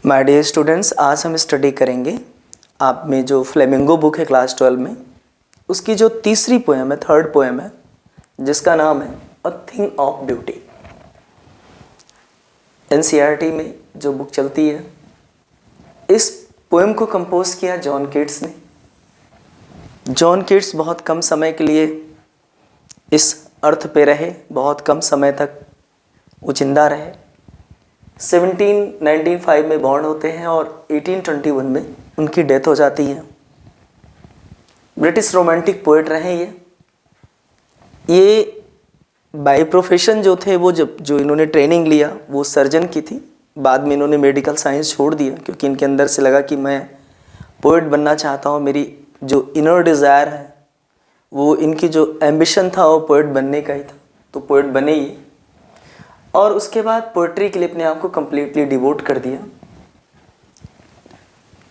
My dear students, आज हम study करेंगे आप में जो फ्लेमिंगो बुक है क्लास 12 में, उसकी जो तीसरी पोएम है, थर्ड पोएम है, जिसका नाम है a thing of beauty. NCERT में जो बुक चलती है, इस पोएम को कंपोज किया जॉन कीट्स ने। जॉन कीट्स बहुत कम समय के लिए इस अर्थ पे रहे, बहुत कम समय तक वो जिंदा रहे। 1795 में बॉर्न होते हैं और 1821 में उनकी डेथ हो जाती है। ब्रिटिश रोमांटिक पोएट रहे ये बाय प्रोफेशन जो थे, वो जो इन्होंने ट्रेनिंग लिया वो सर्जन की थी। बाद में इन्होंने मेडिकल साइंस छोड़ दिया क्योंकि इनके अंदर से लगा कि मैं पोएट बनना चाहता हूँ। मेरी जो इनर डिज़ायर है, वो इनकी जो एम्बिशन था वो पोएट बनने का ही था, तो पोएट बने ही। और उसके बाद पोएट्री के लिए अपने आप को कम्प्लीटली डिवोट कर दिया।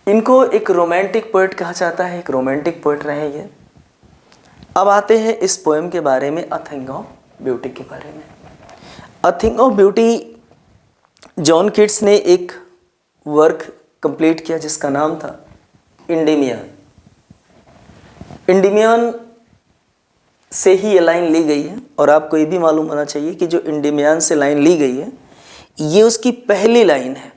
इनको एक रोमांटिक पोएट कहा जाता है, एक रोमांटिक पोएट रहे ये। अब आते हैं इस पोएम के बारे में, अ थिंग ऑफ ब्यूटी के बारे में। A thing of beauty, John Keats ने एक वर्क कंप्लीट किया जिसका नाम था इंडिमियन। इंडिमियन से ही ये लाइन ली गई है और आपको ये भी मालूम होना चाहिए कि जो इंडिमियन से लाइन ली गई है, ये उसकी पहली लाइन है।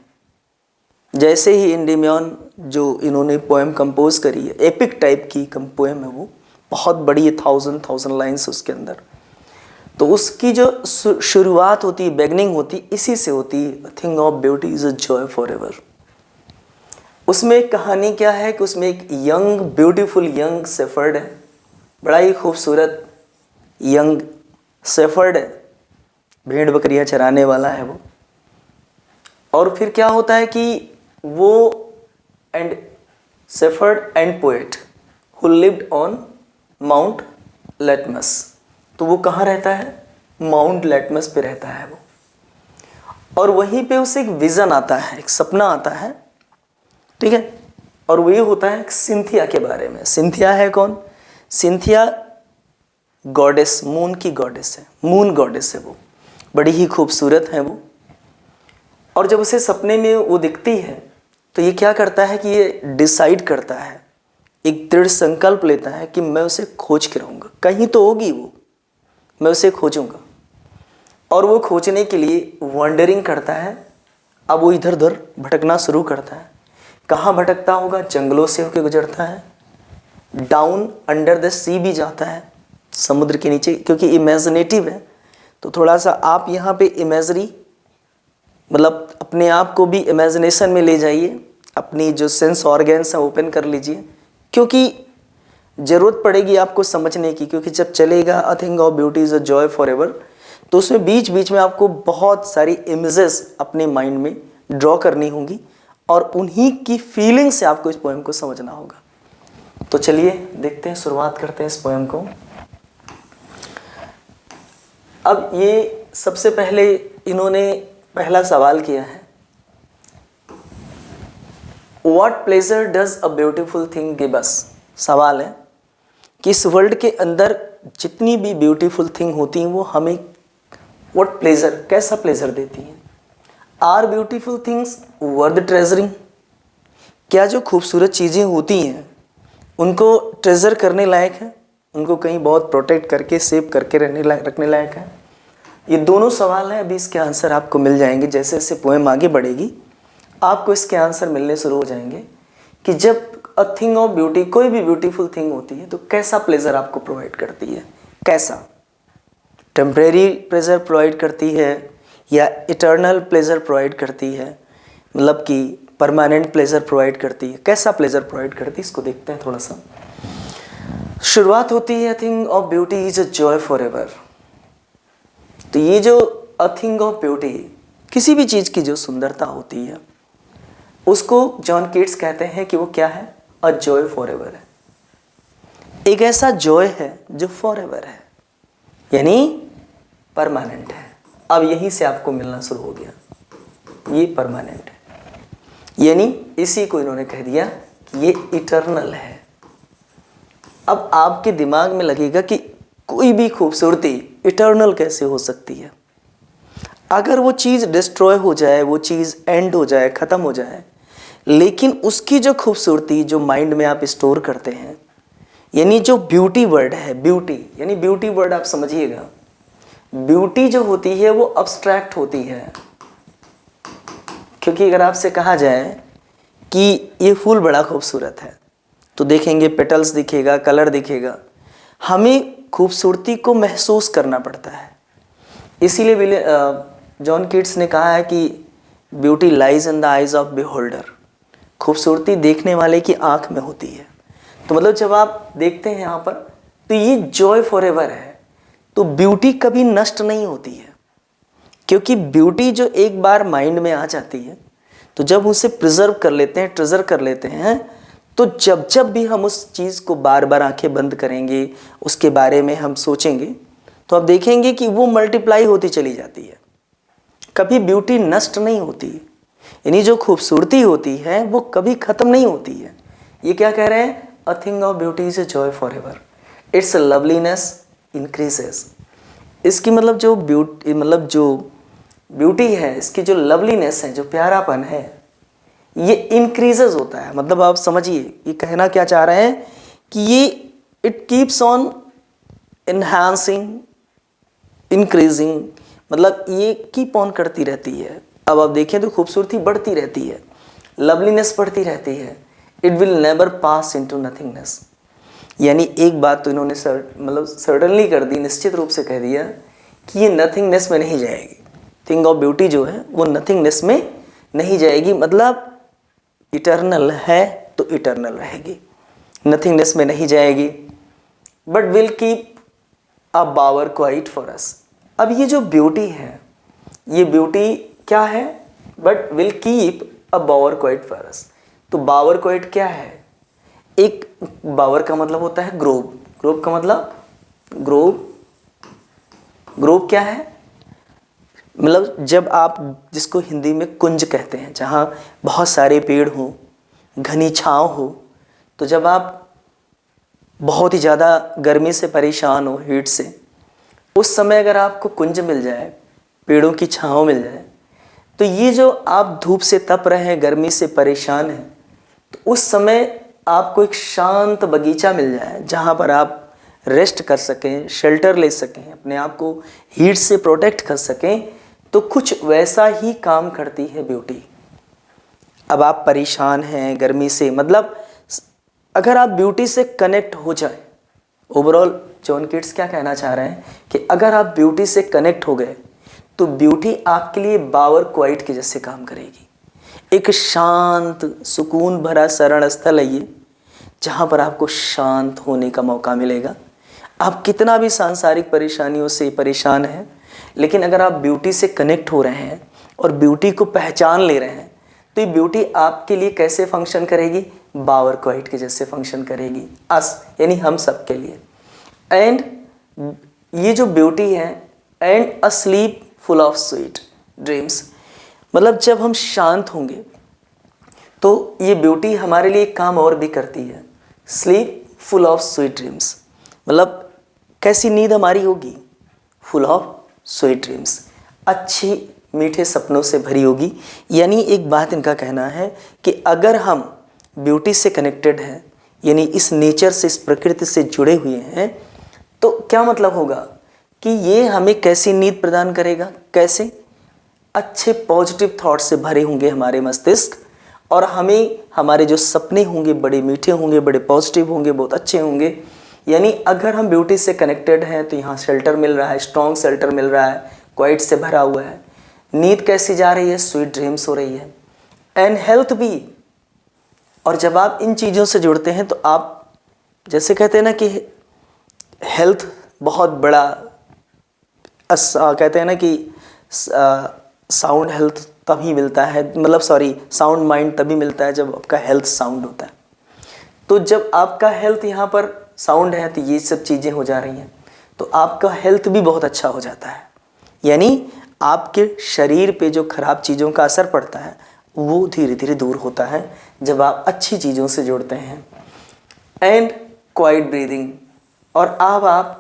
जैसे ही इंडिमियन जो इन्होंने पोएम कंपोज करी है, एपिक टाइप की पोएम है, वो बहुत बड़ी है, 1000 लाइन्स उसके अंदर। तो उसकी जो शुरुआत होती है, बिगनिंग होती है, इसी से होती है। A thing of beauty is a joy for ever. उसमें एक कहानी क्या है कि उसमें एक यंग ब्यूटीफुल यंग शेफर्ड है, बड़ा ही खूबसूरत यंग शेफर्ड है, भेड़ बकरियां चराने वाला है वो। और फिर क्या होता है कि वो and shepherd and poet who lived on mount litmus. तो वो कहाँ रहता है? माउंट लेटमस पे रहता है वो। और वहीं पे उसे एक विज़न आता है, एक सपना आता है, ठीक है। और वो ये होता है सिंथिया के बारे में। सिंथिया है कौन? सिंथिया गॉडेस, मून की गॉडेस है, मून गॉडेस है वो, बड़ी ही खूबसूरत है वो। और जब उसे सपने में वो दिखती है तो ये क्या करता है कि ये डिसाइड करता है, एक दृढ़ संकल्प लेता है कि मैं उसे खोज के रहूँगा, कहीं तो होगी वो, मैं उसे खोजूँगा। और वो खोजने के लिए वंडरिंग करता है। अब वो इधर उधर भटकना शुरू करता है। कहाँ भटकता होगा? जंगलों से होकर गुजरता है, डाउन अंडर द सी भी जाता है, समुद्र के नीचे। क्योंकि इमेजिनेटिव है तो थोड़ा सा आप यहाँ पे इमेजरी, मतलब अपने आप को भी इमेजिनेशन में ले जाइए, अपनी जो सेंस ऑर्गन्स हैं ओपन कर लीजिए, क्योंकि ज़रूरत पड़ेगी आपको समझने की। क्योंकि जब चलेगा a thing of beauty is a joy for ever, तो उसमें बीच बीच में आपको बहुत सारी इमेजेस अपने माइंड में ड्रॉ करनी होंगी और उन्हीं की फीलिंग से आपको इस पोएम को समझना होगा। तो चलिए देखते हैं, शुरुआत करते हैं इस पोएम को। अब ये सबसे पहले इन्होंने पहला सवाल किया है, what pleasure does a beautiful thing give us. सवाल है कि इस वर्ल्ड के अंदर जितनी भी ब्यूटीफुल थिंग होती हैं वो हमें व्हाट प्लेजर, कैसा प्लेजर देती हैं। Are beautiful things worth treasuring. क्या जो खूबसूरत चीज़ें होती हैं उनको ट्रेजर करने लायक है, उनको कहीं बहुत प्रोटेक्ट करके सेव करके रखने लायक है। ये दोनों सवाल हैं। अभी इसके आंसर आपको मिल जाएंगे जैसे जैसे पोएम आगे बढ़ेगी, आपको इसके आंसर मिलने शुरू हो जाएंगे कि जब अ थिंग ऑफ ब्यूटी, कोई भी ब्यूटीफुल थिंग होती है तो कैसा प्लेजर आपको प्रोवाइड करती है। कैसा टेम्परेरी प्लेजर प्रोवाइड करती है या इटर्नल प्लेजर प्रोवाइड करती है, मतलब कि परमानेंट प्लेजर प्रोवाइड करती है, कैसा प्लेजर प्रोवाइड करती है, इसको देखते हैं थोड़ा सा। शुरुआत होती है, a thing of beauty is a joy for ever. तो ये जो अ थिंग ऑफ ब्यूटी, किसी भी चीज़ की जो सुंदरता होती है, उसको जॉन कीट्स कहते हैं कि वो क्या है? अ जॉय फॉर एवर है। एक ऐसा जॉय है जो फॉर एवर है, यानी परमानेंट है। अब यहीं से आपको मिलना शुरू हो गया, ये परमानेंट है, यानी इसी को इन्होंने कह दिया कि ये इटर्नल है। अब आपके दिमाग में लगेगा कि कोई भी खूबसूरती इटर्नल कैसे हो सकती है। अगर वो चीज़ डिस्ट्रॉय हो जाए, वो चीज़ एंड हो जाए, ख़त्म हो जाए, लेकिन उसकी जो खूबसूरती जो माइंड में आप स्टोर करते हैं, यानी जो ब्यूटी वर्ड है, ब्यूटी यानी ब्यूटी वर्ड आप समझिएगा, ब्यूटी जो होती है वो अब्स्ट्रैक्ट होती है। क्योंकि अगर आपसे कहा जाए कि ये फूल बड़ा खूबसूरत है तो देखेंगे पेटल्स दिखेगा, कलर दिखेगा, हमें खूबसूरती को महसूस करना पड़ता है। इसीलिए जॉन कीट्स ने कहा है कि beauty lies in the eyes of beholder, खूबसूरती देखने वाले की आंख में होती है। तो मतलब जब आप देखते हैं यहाँ पर तो ये जॉय फॉर एवर है। तो ब्यूटी कभी नष्ट नहीं होती है, क्योंकि ब्यूटी जो एक बार माइंड में आ जाती है तो जब उसे प्रिजर्व कर लेते हैं, ट्रेजर कर लेते हैं, तो जब जब भी हम उस चीज़ को बार बार आंखें बंद करेंगे, उसके बारे में हम सोचेंगे, तो आप देखेंगे कि वो मल्टीप्लाई होती चली जाती है। कभी ब्यूटी नष्ट नहीं होती, यानी जो खूबसूरती होती है वो कभी ख़त्म नहीं होती है। ये क्या कह रहे हैं? A thing of beauty is a joy for ever, it's loveliness increases. इसकी मतलब जो ब्यूटी है, इसकी जो लवलीनेस है, जो प्यारापन है, ये इंक्रीजेस होता है। मतलब आप समझिए ये कहना क्या चाह रहे हैं कि ये it keeps on enhancing, increasing, मतलब ये कीप ऑन करती रहती है। अब आप देखें तो खूबसूरती बढ़ती रहती है, लवलीनेस बढ़ती रहती है। It will never pass into nothingness. यानी एक बात तो इन्होंने सर्टनली कर दी, निश्चित रूप से कह दिया कि ये नथिंगनेस में नहीं जाएगी। थिंग ऑफ ब्यूटी जो है वो नथिंगनेस में नहीं जाएगी, मतलब इटर्नल है तो इटर्नल रहेगी, नथिंगनेस में नहीं जाएगी। But will keep a bower quiet for us. अब ये जो ब्यूटी है, ये ब्यूटी क्या है? But will keep a bower quiet for us. तो बावर क्वाइट क्या है? एक बावर का मतलब होता है ग्रोव, ग्रोव का मतलब ग्रोव क्या है? मतलब जब आप जिसको हिंदी में कुंज कहते हैं, जहाँ बहुत सारे पेड़ हों, घनी छाँव हो, तो जब आप बहुत ही ज़्यादा गर्मी से परेशान हो, हीट से, उस समय अगर आपको कुंज मिल जाए, पेड़ों की छाँव मिल जाए, तो ये जो आप धूप से तप रहे हैं, गर्मी से परेशान हैं, तो उस समय आपको एक शांत बगीचा मिल जाए जहाँ पर आप रेस्ट कर सकें, शेल्टर ले सकें, अपने आप को हीट से प्रोटेक्ट कर सकें, तो कुछ वैसा ही काम करती है ब्यूटी। अब आप परेशान हैं गर्मी से, मतलब अगर आप ब्यूटी से कनेक्ट हो जाए, ओवरऑल जॉन कीट्स क्या कहना चाह रहे हैं कि अगर आप ब्यूटी से कनेक्ट हो गए तो ब्यूटी आपके लिए बावर क्वाइट के जैसे काम करेगी। एक शांत सुकून भरा शरण स्थल है ये, जहाँ पर आपको शांत होने का मौका मिलेगा। आप कितना भी सांसारिक परेशानियों से परेशान हैं, लेकिन अगर आप ब्यूटी से कनेक्ट हो रहे हैं और ब्यूटी को पहचान ले रहे हैं, तो ये ब्यूटी आपके लिए कैसे फंक्शन करेगी? बावर क्वाइट के जैसे फंक्शन करेगी, अस यानी हम सब के लिए। एंड ये जो ब्यूटी है, and a slip full of sweet dreams, मतलब जब हम शांत होंगे तो ये ब्यूटी हमारे लिए एक काम और भी करती है, sleep full of sweet dreams. मतलब कैसी नींद हमारी होगी? फुल ऑफ स्वीट ड्रीम्स, अच्छी मीठे सपनों से भरी होगी। यानी एक बात इनका कहना है कि अगर हम ब्यूटी से कनेक्टेड हैं, यानी इस नेचर से, इस प्रकृति से जुड़े हुए हैं, तो क्या मतलब होगा कि ये हमें कैसी नींद प्रदान करेगा? कैसे? अच्छे पॉजिटिव थॉट से भरे होंगे हमारे मस्तिष्क, और हमें हमारे जो सपने होंगे बड़े मीठे होंगे, बड़े पॉजिटिव होंगे, बहुत अच्छे होंगे। यानी अगर हम ब्यूटी से कनेक्टेड हैं तो यहाँ शेल्टर मिल रहा है, स्ट्रॉन्ग शेल्टर मिल रहा है, क्वाइट से भरा हुआ है। नींद कैसी जा रही है? स्वीट ड्रीम्स हो रही है। एंड हेल्थ भी। और जब आप इन चीज़ों से जुड़ते हैं तो आप जैसे कहते हैं ना कि हेल्थ बहुत बड़ा, कहते हैं ना कि साउंड हेल्थ तभी मिलता है, मतलब साउंड माइंड तभी मिलता है जब आपका हेल्थ साउंड होता है। तो जब आपका हेल्थ यहाँ पर साउंड है तो ये सब चीज़ें हो जा रही हैं, तो आपका हेल्थ भी बहुत अच्छा हो जाता है। यानी आपके शरीर पे जो खराब चीज़ों का असर पड़ता है वो धीरे धीरे दूर होता है जब आप अच्छी चीज़ों से जुड़ते हैं। एंड क्वाइट ब्रीदिंग, और अब आप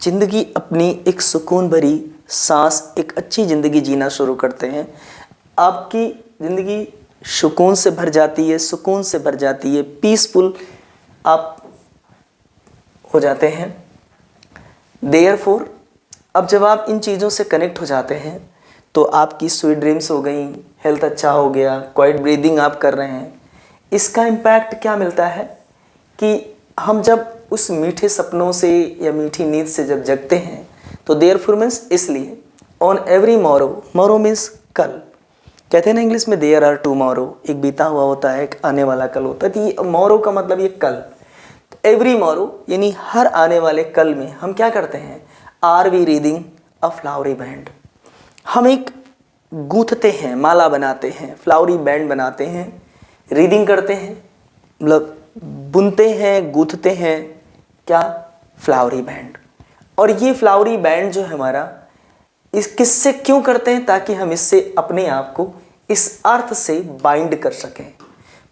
ज़िंदगी अपनी एक सुकून भरी सांस एक अच्छी ज़िंदगी जीना शुरू करते हैं, आपकी ज़िंदगी सुकून से भर जाती है, सुकून से भर जाती है, पीसफुल आप हो जाते हैं। देयरफॉर अब जब आप इन चीज़ों से कनेक्ट हो जाते हैं तो आपकी स्वीट ड्रीम्स हो गई, हेल्थ अच्छा हो गया, क्वाइट ब्रीदिंग आप कर रहे हैं। इसका इम्पैक्ट क्या मिलता है कि हम जब उस मीठे सपनों से या मीठी नींद से जब जगते हैं तो देयरफॉर मीन्स इसलिए, on every Morrow, Morrow means कल, कहते हैं ना इंग्लिश में देयर आर टू मॉरो, एक बीता हुआ होता है, एक आने वाला कल होता है। तो ये मॉरो का मतलब ये कल, तो एवरी मॉरो यानी हर आने वाले कल में हम क्या करते हैं, are we wreathing a flowery band, हम एक गूंथते हैं, माला बनाते हैं, फ्लावरी बैंड बनाते हैं, रीडिंग करते हैं, मतलब बुनते हैं, गूंथते हैं, क्या, फ्लावरी बैंड। और ये फ्लावरी बैंड जो है हमारा, इस किससे क्यों करते हैं, ताकि हम इससे अपने आप को इस अर्थ से बाइंड कर सकें।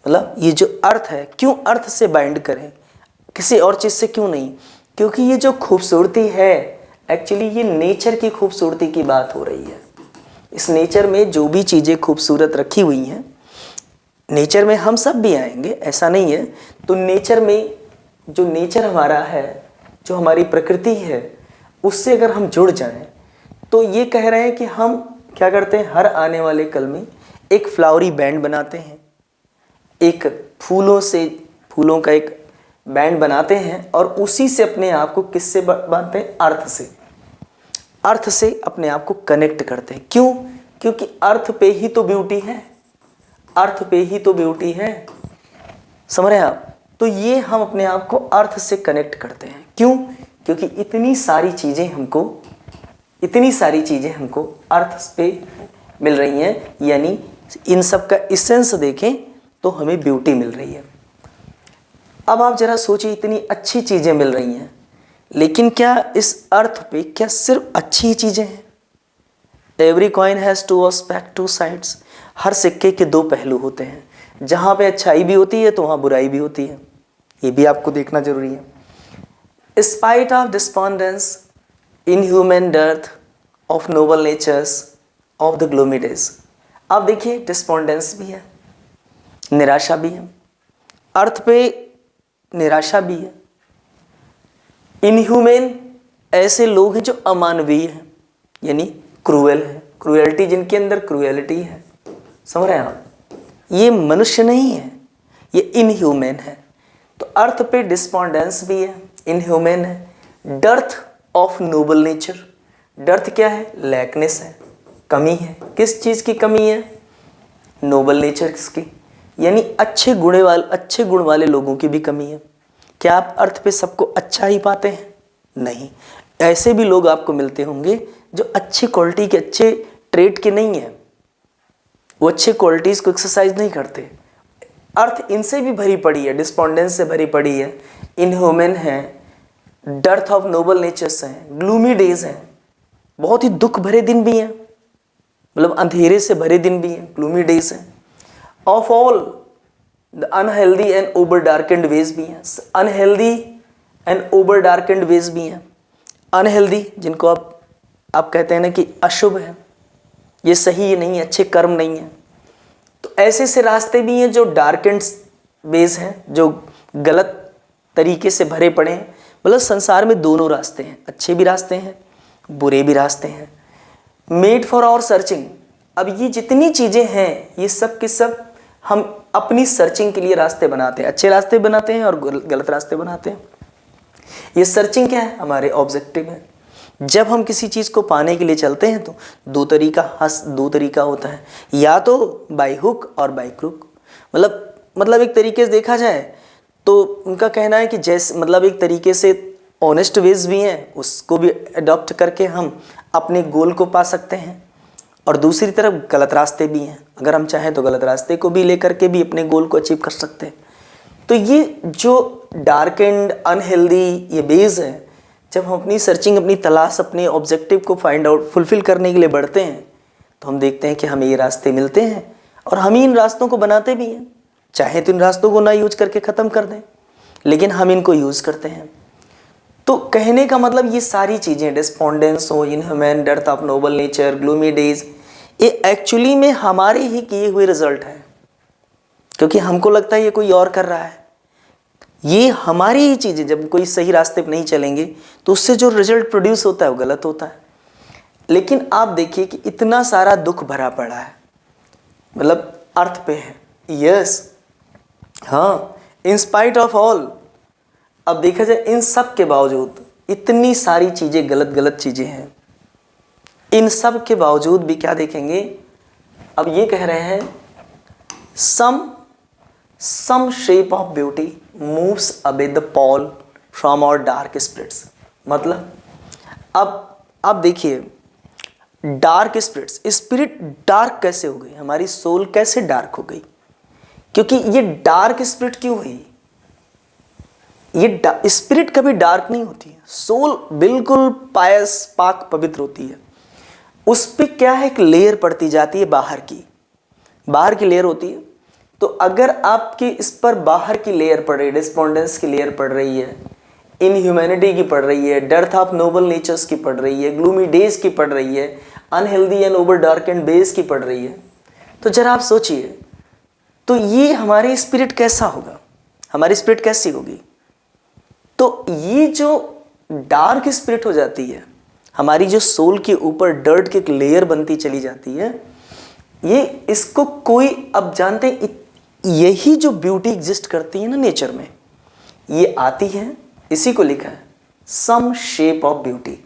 मतलब ये जो अर्थ है, क्यों अर्थ से बाइंड करें, किसी और चीज़ से क्यों नहीं, क्योंकि ये जो खूबसूरती है एक्चुअली ये नेचर की खूबसूरती की बात हो रही है। इस नेचर में जो भी चीज़ें खूबसूरत रखी हुई हैं, नेचर में हम सब भी आएंगे, ऐसा नहीं है। तो नेचर में जो नेचर हमारा है, जो हमारी प्रकृति है, उससे अगर हम जुड़ जाएं तो ये कह रहे हैं कि हम क्या करते हैं, हर आने वाले कल में एक फ्लावरी बैंड बनाते हैं, एक फूलों का एक बैंड बनाते हैं और उसी से अपने आप को किससे बांधते हैं, अर्थ से, अर्थ से अपने आप को कनेक्ट करते हैं। क्यों, क्योंकि अर्थ पे ही तो ब्यूटी है, अर्थ पे ही तो ब्यूटी है, समझ रहे हैं आप। तो ये हम अपने आप को अर्थ से कनेक्ट करते हैं। क्यों, क्योंकि इतनी सारी चीज़ें हमको अर्थ पे मिल रही हैं, यानी इन सब का इसेंस देखें तो हमें ब्यूटी मिल रही है। अब आप जरा सोचिए, इतनी अच्छी चीज़ें मिल रही हैं, लेकिन क्या इस अर्थ पे क्या सिर्फ अच्छी ही चीज़ें हैं? Every coin has two aspect, two sides, हर सिक्के के दो पहलू होते हैं, जहाँ पे अच्छाई भी होती है तो वहाँ बुराई भी होती है, ये भी आपको देखना जरूरी है। Spite of despondence in human dearth of noble natures of the gloomy days. आप देखिए, डिस्पॉन्डेंस भी है, निराशा भी है, अर्थ पे निराशा भी है। इनह्यूमन ऐसे लोग हैं जो अमानवीय हैं, यानी क्रूएल है, क्रूएलिटी, जिनके अंदर क्रूएलिटी है, समझ रहे हैं आप। ये मनुष्य नहीं है, ये इनह्यूमन है। तो अर्थ पे डिस्पॉन्डेंस भी है, इनह्यूमन है। Dearth of Nobel nature, dearth क्या है, लैकनेस है, कमी है। किस चीज़ की कमी है, नोबल नेचर की, यानी अच्छे गुण वाले लोगों की भी कमी है। क्या आप अर्थ पे सबको अच्छा ही पाते हैं? नहीं, ऐसे भी लोग आपको मिलते होंगे जो अच्छी क्वालिटी के, अच्छे ट्रेड के नहीं है, वो अच्छे क्वालिटीज़ को एक्सरसाइज नहीं करते। अर्थ इनसे भी भरी पड़ी है, डिस्पॉन्डेंस से भरी पड़ी है, इनह्यूमन है, डर्थ ऑफ नोबल नेचर्स हैं, ग्लूमी डेज हैं, बहुत ही दुख भरे दिन भी हैं, मतलब अंधेरे से भरे दिन भी हैं, ग्लूमी डेज हैं। Of all the unhealthy and over darkened ways भी हैं, unhealthy and over darkened ways भी हैं। अनहेल्दी जिनको आप कहते हैं ना कि अशुभ है, ये सही नहीं है, अच्छे कर्म नहीं है। तो ऐसे से रास्ते भी हैं जो डार्केंड वेज हैं, जो गलत तरीके से भरे पड़े हैं। मतलब संसार में दोनों रास्ते हैं, अच्छे भी रास्ते हैं, बुरे भी रास्ते हैं। मेड फॉर आवर सर्चिंग, अब ये जितनी चीज़ें हैं ये सब के सब हम अपनी सर्चिंग के लिए रास्ते बनाते हैं, अच्छे रास्ते बनाते हैं और गलत रास्ते बनाते हैं। ये सर्चिंग क्या है, हमारे ऑब्जेक्टिव है। जब हम किसी चीज़ को पाने के लिए चलते हैं तो दो तरीका होता है, या तो बाय हुक और बाय क्रुक। मतलब एक तरीके से देखा जाए तो उनका कहना है कि जैसे मतलब एक तरीके से ऑनेस्ट वेज भी हैं, उसको भी अडॉप्ट करके हम अपने गोल को पा सकते हैं, और दूसरी तरफ गलत रास्ते भी हैं, अगर हम चाहें तो गलत रास्ते को भी लेकर के भी अपने गोल को अचीव कर सकते हैं। तो ये जो डार्क एंड अनहेल्दी ये बेस है, जब हम अपनी सर्चिंग, अपनी तलाश, अपने ऑब्जेक्टिव को फाइंड आउट, फुलफिल करने के लिए बढ़ते हैं तो हम देखते हैं कि हमें ये रास्ते मिलते हैं और हम ही इन रास्तों को बनाते भी हैं। चाहे तो इन रास्तों को ना यूज करके ख़त्म कर दें, लेकिन हम इनको यूज़ करते हैं। तो कहने का मतलब ये सारी चीज़ें, डिस्पोंडेंस हो, inhuman, death of noble nature, gloomy days, ये एक्चुअली में हमारे ही किए हुए रिजल्ट हैं, क्योंकि हमको लगता है ये कोई और कर रहा है। ये हमारी ही चीज़ें, जब कोई सही रास्ते पर नहीं चलेंगे तो उससे जो रिजल्ट प्रोड्यूस होता है वो गलत होता है। लेकिन आप देखिए कि इतना सारा दुख भरा पड़ा है, मतलब अर्थ पे है, यस, हाँ, इन स्पाइट ऑफ ऑल। अब देखा जाए इन सब के बावजूद इतनी सारी चीज़ें, गलत गलत चीज़ें हैं, इन सब के बावजूद भी क्या देखेंगे, अब ये कह रहे हैं some shape of beauty moves away the pall from our dark spirits। मतलब अब देखिए, डार्क स्पिरिट्स, स्पिरिट डार्क कैसे हो गई, हमारी सोल कैसे डार्क हो गई, क्योंकि ये डार्क स्पिरिट क्यों हुई, ये स्पिरिट कभी डार्क नहीं होती है, सोल बिल्कुल पायस, पाक, पवित्र होती है। उस पर क्या है, एक लेयर पड़ती जाती है, बाहर की लेयर होती है। तो अगर आपकी इस पर बाहर की लेयर पड़ रही है, डिस्पोंडेंस की लेयर पड़ रही है, इनह्यूमैनिटी की पड़ रही है, डेथ ऑफ नोबल नेचर्स की पड़ रही है, ग्लूमी डेज की पड़ रही है, unhealthy and over dark and base की पड़ रही है, तो जरा आप सोचिए, तो ये हमारी स्पिरिट कैसा होगा, हमारी स्पिरिट कैसी होगी। तो ये जो डार्क स्पिरिट हो जाती है, हमारी जो सोल के ऊपर डर्ट की एक लेयर बनती चली जाती है, ये इसको कोई, अब जानते हैं, यही जो ब्यूटी एग्जिस्ट करती है ना नेचर में, ये आती है, इसी को लिखा है some shape of beauty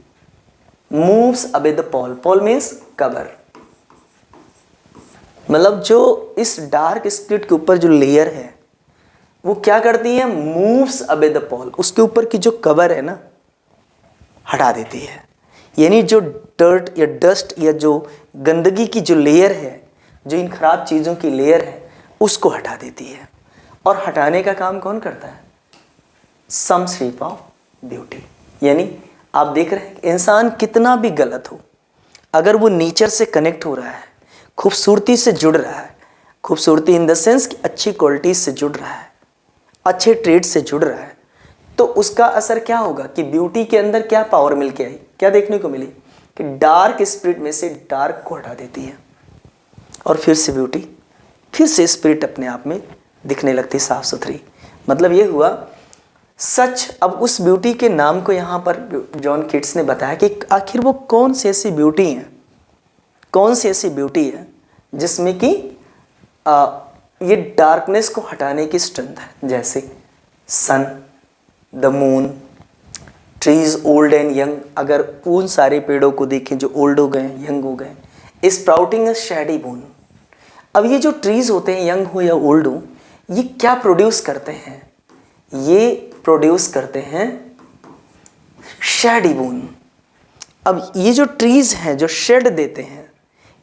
moves away the pall. Pall means cover, मतलब जो इस डार्क स्पिरिट के ऊपर जो लेयर है वो क्या करती है, मूव्स अवे द पॉल, उसके ऊपर की जो कवर है ना, हटा देती है। यानी जो डर्ट या डस्ट या जो गंदगी की जो लेयर है, जो इन खराब चीज़ों की लेयर है, उसको हटा देती है। और हटाने का काम कौन करता है, सम शेप ऑफ ब्यूटी। यानी आप देख रहे हैं कि इंसान कितना भी गलत हो, अगर वो नेचर से कनेक्ट हो रहा है, खूबसूरती से जुड़ रहा है, खूबसूरती इन द सेंस कि अच्छी क्वालिटी से जुड़ रहा है, अच्छे ट्रेड से जुड़ रहा है, तो उसका असर क्या होगा कि ब्यूटी के अंदर क्या पावर मिल के आई, क्या देखने को मिली कि डार्क स्पिरिट में से डार्क को हटा देती है और फिर से ब्यूटी, फिर से स्पिरिट अपने आप में दिखने लगती साफ सुथरी। मतलब ये हुआ सच। अब उस ब्यूटी के नाम को यहाँ पर जॉन कीट्स ने बताया कि आखिर वो कौन सी ऐसी ब्यूटी है, कौन सी ऐसी ब्यूटी है जिसमें कि ये डार्कनेस को हटाने की स्ट्रेंथ है। जैसे sun, the moon, trees old and young, अगर उन सारे पेड़ों को देखें जो ओल्ड हो गए, यंग हो गए, स्प्राउटिंग शैडी मून। अब ये जो ट्रीज होते हैं, यंग हो या ओल्ड हो, ये क्या प्रोड्यूस करते हैं, ये प्रोड्यूस करते हैं शैडी बून। अब ये जो ट्रीज हैं जो शेड देते हैं,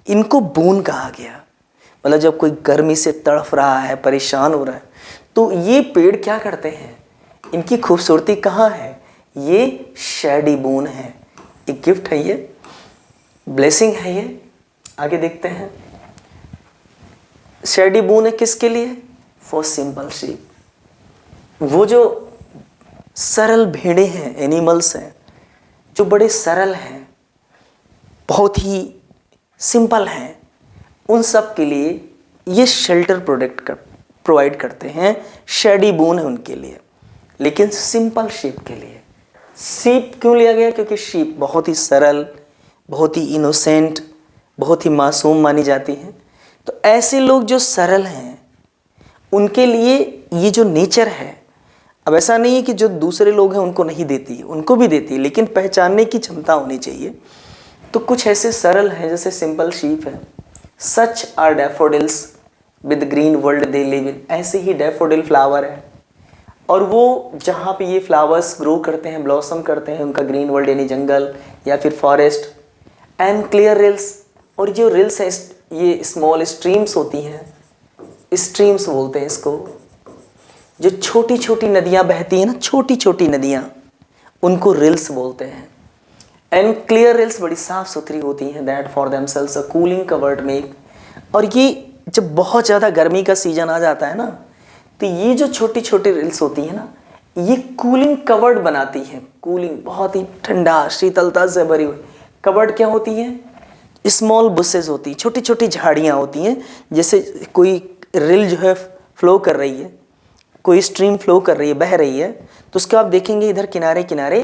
इनको बून कहा गया। मतलब जब कोई गर्मी से तड़फ रहा है, परेशान हो रहा है, तो ये पेड़ क्या करते हैं, इनकी खूबसूरती कहाँ है, ये शैडी बून है। एक गिफ्ट है, ये ब्लेसिंग है। ये आगे देखते हैं, शैडी बून है किसके लिए, फॉर सिंपल शीप। वो जो सरल भेड़ें हैं, एनिमल्स हैं, जो बड़े सरल हैं, बहुत ही सिंपल हैं, उन सब के लिए ये शेल्टर प्रोवाइड करते हैं। शैडी बून है उनके लिए। लेकिन सिंपल शीप के लिए, शीप क्यों लिया गया, क्योंकि शीप बहुत ही सरल, बहुत ही इनोसेंट, बहुत ही मासूम मानी जाती हैं। तो ऐसे लोग जो सरल हैं, उनके लिए ये जो नेचर है, अब ऐसा नहीं है कि जो दूसरे लोग हैं उनको नहीं देती, उनको भी देती है, लेकिन पहचानने की क्षमता होनी चाहिए। तो कुछ ऐसे सरल हैं जैसे सिंपल शीप है। Such are daffodils with green world they live in. ऐसे ही डैफोडिल फ्लावर है, और वो जहाँ पे ये फ्लावर्स ग्रो करते हैं, ब्लॉसम करते हैं, उनका ग्रीन वर्ल्ड यानी जंगल या फिर फॉरेस्ट। एंड क्लियर रिल्स, और जो रिल्स है ये स्मॉल स्ट्रीम्स होती हैं, स्ट्रीम्स बोलते हैं इसको। जो छोटी छोटी नदियाँ बहती हैं ना, छोटी छोटी नदियाँ, उनको रिल्स बोलते हैं। एंड क्लियर रिल्स बड़ी साफ़ सुथरी होती हैं, that for themselves a cooling covered make. और ये जब बहुत ज़्यादा गर्मी का सीजन आ जाता है ना, तो ये जो छोटी छोटी रिल्स होती हैं ना, ये कूलिंग कवर्ड बनाती है। कूलिंग बहुत ही ठंडा शीतलता से भरी हुई कवर्ड क्या होती है? स्मॉल बुशेज होती है, छोटी छोटी झाड़ियाँ होती हैं। जैसे कोई रिल जो है फ्लो कर रही है, कोई स्ट्रीम फ्लो कर रही है, बह रही है, तो उसको आप देखेंगे इधर किनारे किनारे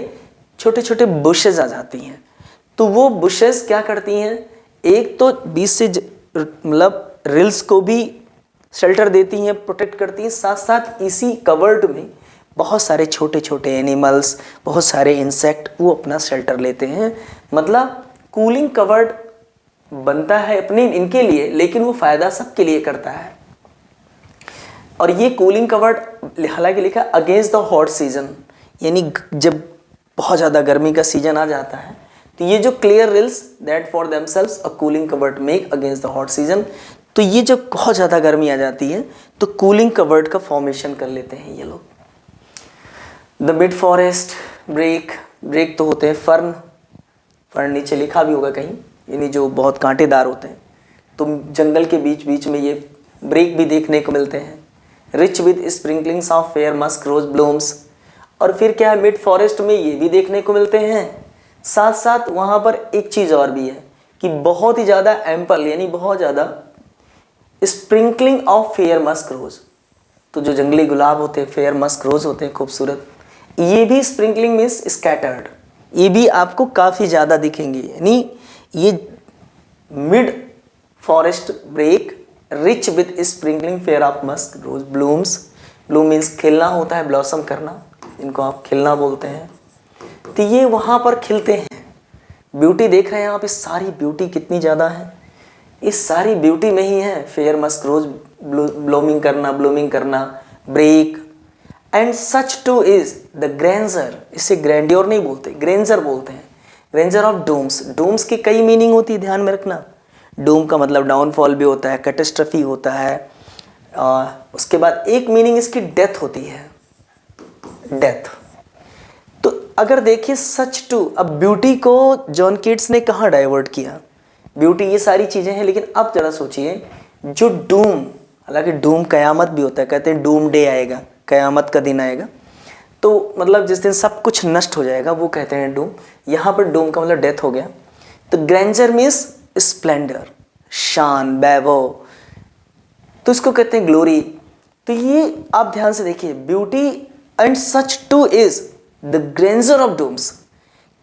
छोटे छोटे बुशेज आ जाती हैं। तो वो बुशेस क्या करती हैं, एक तो बीच से मतलब रिल्स को भी शेल्टर देती हैं, प्रोटेक्ट करती हैं, साथ साथ इसी कवर्ड में बहुत सारे छोटे छोटे एनिमल्स, बहुत सारे इंसेक्ट वो अपना शेल्टर लेते हैं। मतलब कूलिंग कवर्ड बनता है अपने इनके लिए, लेकिन वो फ़ायदा सबके लिए करता है। और ये कूलिंग कवर्ड हालांकि लिखा अगेंस्ट द हॉट सीजन, यानी जब बहुत ज़्यादा गर्मी का सीजन आ जाता है तो ये जो clear reels that for themselves a cooling covered make against the hot season, तो ये जब बहुत ज़्यादा गर्मी आ जाती है तो कूलिंग कवर्ड का फॉर्मेशन कर लेते हैं ये लोग। द मिड फॉरेस्ट ब्रेक तो होते हैं फर्न नीचे लिखा भी होगा कहीं, यानी जो बहुत कांटेदार होते हैं, तो जंगल के बीच बीच में ये ब्रेक भी देखने को मिलते हैं। Rich with sprinklings of fair musk rose blooms, और फिर क्या है मिड फॉरेस्ट में ये भी देखने को मिलते हैं। साथ साथ वहाँ पर एक चीज़ और भी है कि बहुत ही ज़्यादा एम्पल यानी बहुत ज़्यादा sprinkling of fair musk rose, तो जो जंगली गुलाब होते हैं फेयर मस्क रोज होते हैं खूबसूरत, ये भी स्प्रिंकलिंग मीन्स स्कैटर्ड, ये भी आपको काफ़ी ज़्यादा दिखेंगे। यानी ये mid forest brake rich with sprinkling fair of musk rose blooms, bloom means खिलना होता है, ब्लॉसम करना, इनको आप खिलना बोलते हैं। तो ये वहाँ पर खिलते हैं। ब्यूटी देख रहे हैं आप, इस सारी ब्यूटी कितनी ज़्यादा है, इस सारी ब्यूटी में ही है फेयर मस्क रोज ब्लूमिंग करना break. And such too is the grandeur, इसे ग्रैंड्योर नहीं बोलते, ग्रैंजर बोलते हैं, ग्रैंजर ऑफ डूम्स। डूम्स की कई मीनिंग होती है, ध्यान में रखना। डूम का मतलब डाउनफॉल भी होता है, कैटेस्ट्रफी होता है। उसके बाद एक मीनिंग इसकी डेथ होती है, डेथ। तो अगर देखिए सच टू, अब ब्यूटी को जॉन कीट्स ने कहाँ डाइवर्ट किया, ब्यूटी ये सारी चीज़ें हैं, लेकिन अब जरा सोचिए जो डूम, हालांकि डूम कयामत भी होता है, कहते हैं डूम डे आएगा, कयामत का दिन आएगा, तो मतलब जिस दिन सब कुछ नष्ट हो जाएगा वो कहते हैं डूम। यहाँ पर डूम का मतलब डेथ हो गया। तो ग्रैंजर मीन्स स्प्लेंडर, शान, वैभव, तो इसको कहते हैं ग्लोरी। तो ये आप ध्यान से देखिए, beauty and such too is the grandeur of dooms.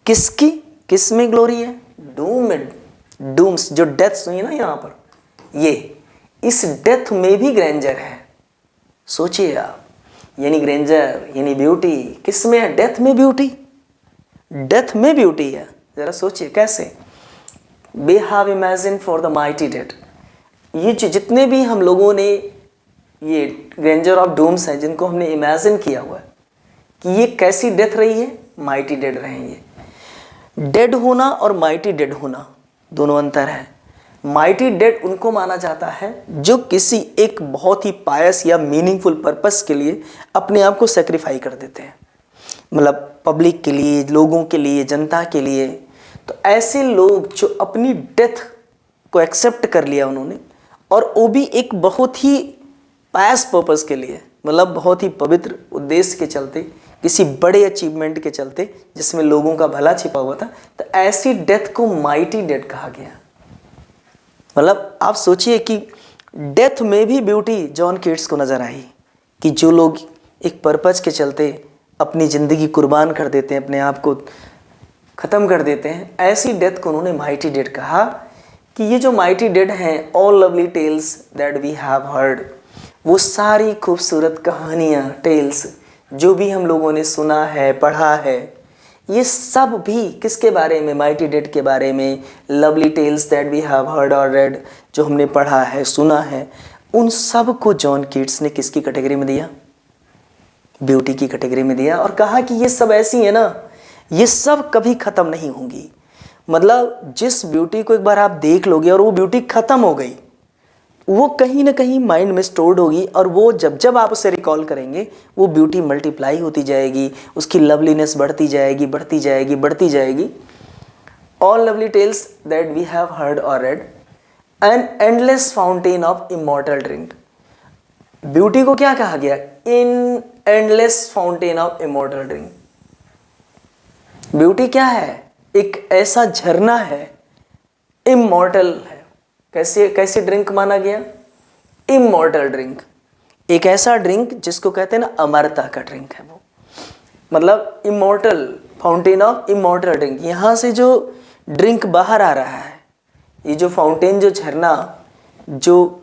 किसकी, किस में ग्लोरी है? डूम में। डूम्स जो डेथ सुनी ना यहाँ पर, ये इस डेथ में भी ग्रैंजर है। सोचिए आप, यानी ग्रैंजर यानी ब्यूटी किस में है? डेथ में ब्यूटी, डेथ में ब्यूटी है। जरा सोचिए कैसे। We have imagine for the mighty dead, ये जितने भी हम लोगों ने ये ग्रैंजर ऑफ डूम्स हैं जिनको हमने इमेजिन किया हुआ है कि ये कैसी डेथ रही है, माइटी डेड रहेंगे। डेड होना और माइटी डेड होना दोनों अंतर है। माइटी डेड उनको माना जाता है जो किसी एक बहुत ही पायस या मीनिंगफुल पर्पस के लिए अपने आप को सेक्रीफाई कर देते हैं, मतलब पब्लिक के लिए, लोगों के लिए, जनता के लिए। तो ऐसे लोग जो अपनी डेथ को एक्सेप्ट कर लिया उन्होंने, और वो भी एक बहुत ही पायस पर्पस के लिए, मतलब बहुत ही पवित्र उद्देश्य के चलते, किसी बड़े अचीवमेंट के चलते जिसमें लोगों का भला छिपा हुआ था, तो ऐसी डेथ को माइटी डेथ कहा गया। मतलब आप सोचिए कि डेथ में भी ब्यूटी जॉन कीट्स को नज़र आई, कि जो लोग एक पर्पस के चलते अपनी ज़िंदगी कुर्बान कर देते हैं, अपने आप को ख़त्म कर देते हैं, ऐसी डेथ को उन्होंने माइटी डेथ कहा। कि ये जो माइटी डेड हैं, all lovely tales that we have heard, वो सारी खूबसूरत कहानियाँ, टेल्स जो भी हम लोगों ने सुना है, पढ़ा है, ये सब भी किसके बारे में? माइटी डेड के बारे में। Lovely tales that we have heard और रेड, जो हमने पढ़ा है, सुना है, उन सब को जॉन कीट्स ने किसकी कैटेगरी में दिया? ब्यूटी की कैटेगरी में दिया, और कहा कि ये सब ऐसी है ना, ये सब कभी ख़त्म नहीं होंगी। मतलब जिस ब्यूटी को एक बार आप देख लोगे और वो ब्यूटी ख़त्म हो गई, वो कहीं ना कहीं माइंड में स्टोर्ड होगी, और वो जब जब आप उसे रिकॉल करेंगे वो ब्यूटी मल्टीप्लाई होती जाएगी, उसकी लवलीनेस बढ़ती जाएगी, बढ़ती जाएगी, बढ़ती जाएगी। All lovely tales that we have heard और read, an endless fountain of immortal drink. Beauty को क्या कहा गया? इन endless fountain of immortal drink. Beauty क्या है? एक ऐसा झरना है, इमॉर्टल है। कैसे कैसे ड्रिंक माना गया? इमॉर्टल ड्रिंक, एक ऐसा ड्रिंक जिसको कहते हैं ना अमरता का ड्रिंक है वो, मतलब immortal, fountain of immortal drink. यहाँ से जो ड्रिंक बाहर आ रहा है, ये जो फाउंटेन, जो झरना जो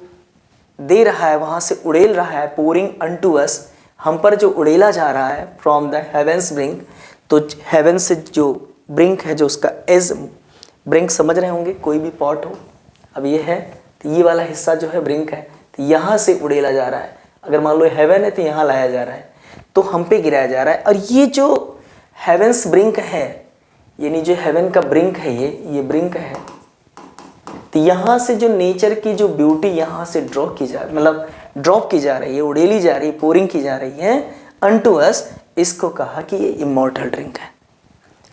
दे रहा है, वहाँ से उड़ेल रहा है, पोरिंग अनटू अस, हम पर जो उड़ेला जा रहा है फ्रॉम द हेवेंस ब्रिंक। तो हेवन से जो ब्रिंक है, जो उसका एज ब्रिंक समझ रहे होंगे, कोई भी पॉट हो, अब ये है तो ये वाला हिस्सा जो है ब्रिंक है, तो यहाँ से उड़ेला जा रहा है। अगर मान लो हेवन है तो यहाँ लाया जा रहा है, तो हम पे गिराया जा रहा है। और ये जो हेवेंस ब्रिंक है, यानी जो हेवन का ब्रिंक है, ये ब्रिंक है, तो यहाँ से जो नेचर की जो ब्यूटी यहाँ से ड्रॉप की जा रही है, उड़ेली जा रही है, पोरिंग की जा रही है अनटू अस, इसको कहा कि ये इमॉर्टल ड्रिंक है।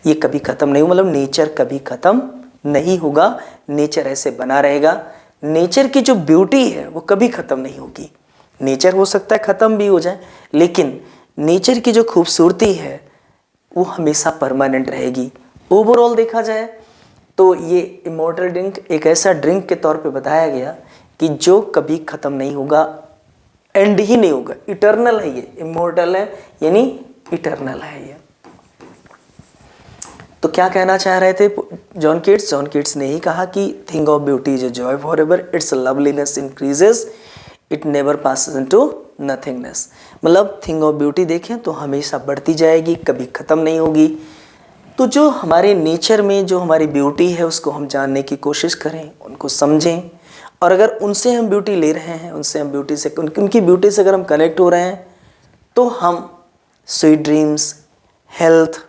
ये कभी ख़त्म नहीं हो, मतलब नेचर कभी ख़त्म नहीं होगा, नेचर ऐसे बना रहेगा। नेचर की जो ब्यूटी है वो कभी ख़त्म नहीं होगी। नेचर हो सकता है ख़त्म भी हो जाए, लेकिन नेचर की जो खूबसूरती है वो हमेशा परमानेंट रहेगी। ओवरऑल देखा जाए तो ये इमॉर्टल ड्रिंक एक ऐसा ड्रिंक के तौर पे बताया गया कि जो कभी ख़त्म नहीं होगा, एंड ही नहीं होगा, इटर्नल है ये, इमॉर्टल है यानी इटर्नल है ये। तो क्या कहना चाह रहे थे जॉन केट्स ने ही कहा कि thing of beauty is a joy for ever, it's loveliness increases, it never passes into nothingness. मतलब थिंग ऑफ ब्यूटी देखें तो हमेशा बढ़ती जाएगी, कभी ख़त्म नहीं होगी। तो जो हमारे नेचर में जो हमारी ब्यूटी है उसको हम जानने की कोशिश करें, उनको समझें, और अगर उनसे हम ब्यूटी ले रहे हैं, उनसे हम ब्यूटी से उनकी ब्यूटी से अगर हम कनेक्ट हो रहे हैं, तो हम स्वीट ड्रीम्स, हेल्थ,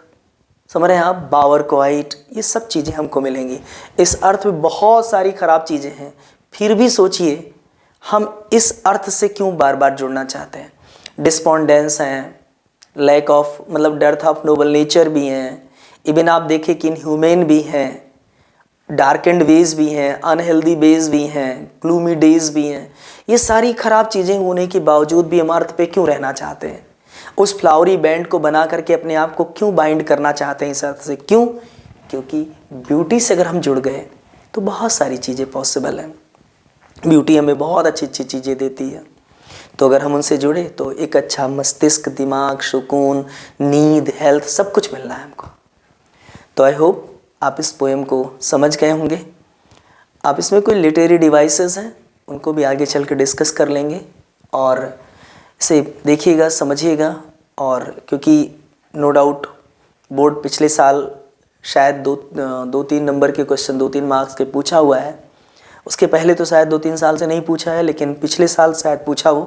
समझ रहे हैं आप, पावर क्वाइट, ये सब चीज़ें हमको मिलेंगी। इस अर्थ में बहुत सारी ख़राब चीज़ें हैं, फिर भी सोचिए हम इस अर्थ से क्यों बार बार जुड़ना चाहते हैं। डिस्पोंडेंस हैं, लैक ऑफ, मतलब डेथ ऑफ नोबल नेचर भी हैं, इवन आप देखें कि इनह्यूमन भी हैं, डार्केंड वेज भी हैं, अनहेल्दी वेज भी हैं, ग्लूमी डेज भी हैं। ये सारी ख़राब चीज़ें होने के बावजूद भी हम अर्थ पे क्यों रहना चाहते हैं? उस फ्लावरी बैंड को बना करके अपने आप को क्यों बाइंड करना चाहते हैं इस अर्थ से? क्यों? क्योंकि ब्यूटी से अगर हम जुड़ गए तो बहुत सारी चीज़ें पॉसिबल हैं। ब्यूटी हमें बहुत अच्छी अच्छी चीज़ें देती है, तो अगर हम उनसे जुड़े तो एक अच्छा मस्तिष्क, दिमाग, सुकून, नींद, हेल्थ, सब कुछ मिलना है हमको। तो आई होप आप इस पोएम को समझ गए होंगे। आप इसमें कोई लिटरेरी डिवाइसेस हैं उनको भी आगे चल के डिस्कस कर लेंगे, और इसे देखिएगा, समझिएगा। और क्योंकि नो डाउट बोर्ड पिछले साल शायद दो तीन नंबर के क्वेश्चन 2-3 मार्क्स के पूछा हुआ है, उसके पहले तो शायद 2-3 साल से नहीं पूछा है, लेकिन पिछले साल शायद पूछा हो,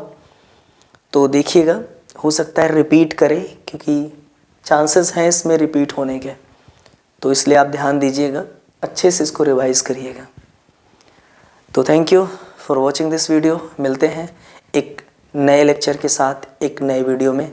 तो देखिएगा, हो सकता है रिपीट करे, क्योंकि चांसेस हैं इसमें रिपीट होने के। तो इसलिए आप ध्यान दीजिएगा, अच्छे से इसको रिवाइज करिएगा। तो thank you for watching this video. मिलते हैं एक नए लेक्चर के साथ एक नए वीडियो में।